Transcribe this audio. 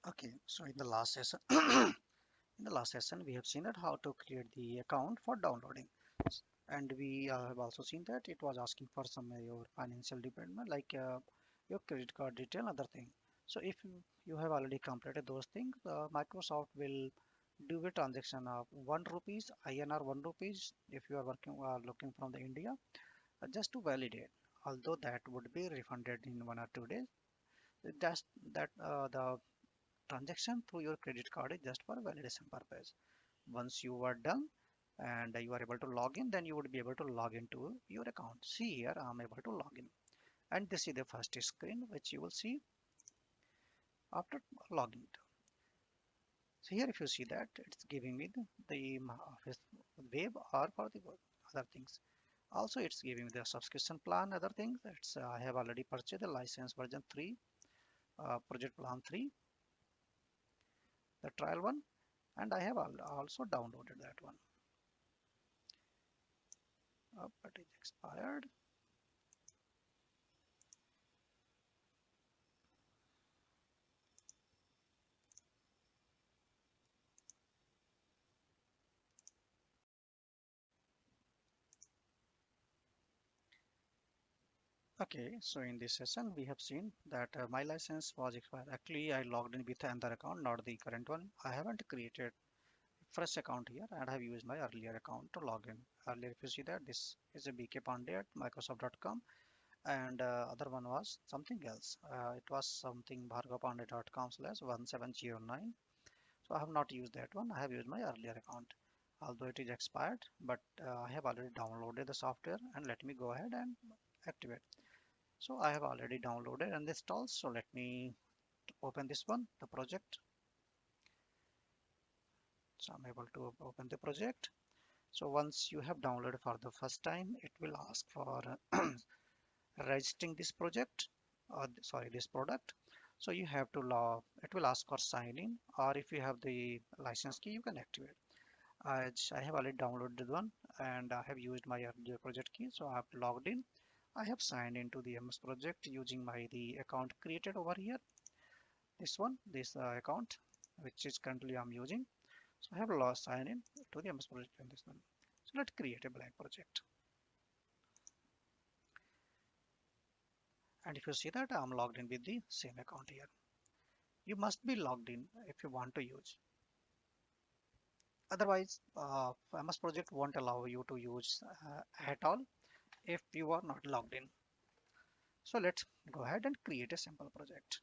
Okay, so in the last session, we have seen that how to create the account for downloading, and we have also seen that it was asking for some your financial dependent like your credit card detail, other thing. So if you have already completed those things, Microsoft will do a transaction of 1 rupees INR 1 rupees if you are working looking from the India, just to validate. Although that would be refunded in 1 or 2 days, just that the transaction through your credit card is just for validation purpose. Once you are done and you are able to log in, then you would be able to log into your account. See here, I'm able to log in, and this is the first screen which you will see after logging. So here, if you see that it's giving me the Office web or for the other things. Also, it's giving the subscription plan, other things. It's I have already purchased the license version 3, project plan 3, the trial one, and I have also downloaded that one. But it's expired. Okay, so in this session, we have seen that my license was expired. Actually, I logged in with another account, not the current one. I haven't created fresh account here, and I have used my earlier account to log in. Earlier, if you see that, this is a BK Pandey at Microsoft.com, and other one was something else. It was something bhargavpandey.com/1709. So I have not used that one. I have used my earlier account, although it is expired, but I have already downloaded the software, and let me go ahead and activate. So I have already downloaded and installed. So let me open this one, the project. So I'm able to open the project. So once you have downloaded for the first time, it will ask for registering this project, or sorry, this product. So you have to log, it will ask for sign in, or if you have the license key, you can activate. I have already downloaded one and I have used my earlier project key. So I have logged in. I have signed into the MS project using my the account created over here. This one, this account, which is currently I'm using. So I have lost sign in to the MS project in this one. So let's create a blank project. And if you see that I'm logged in with the same account here. You must be logged in if you want to use. Otherwise, MS project won't allow you to use at all if you are not logged in. So let's go ahead and create a simple project.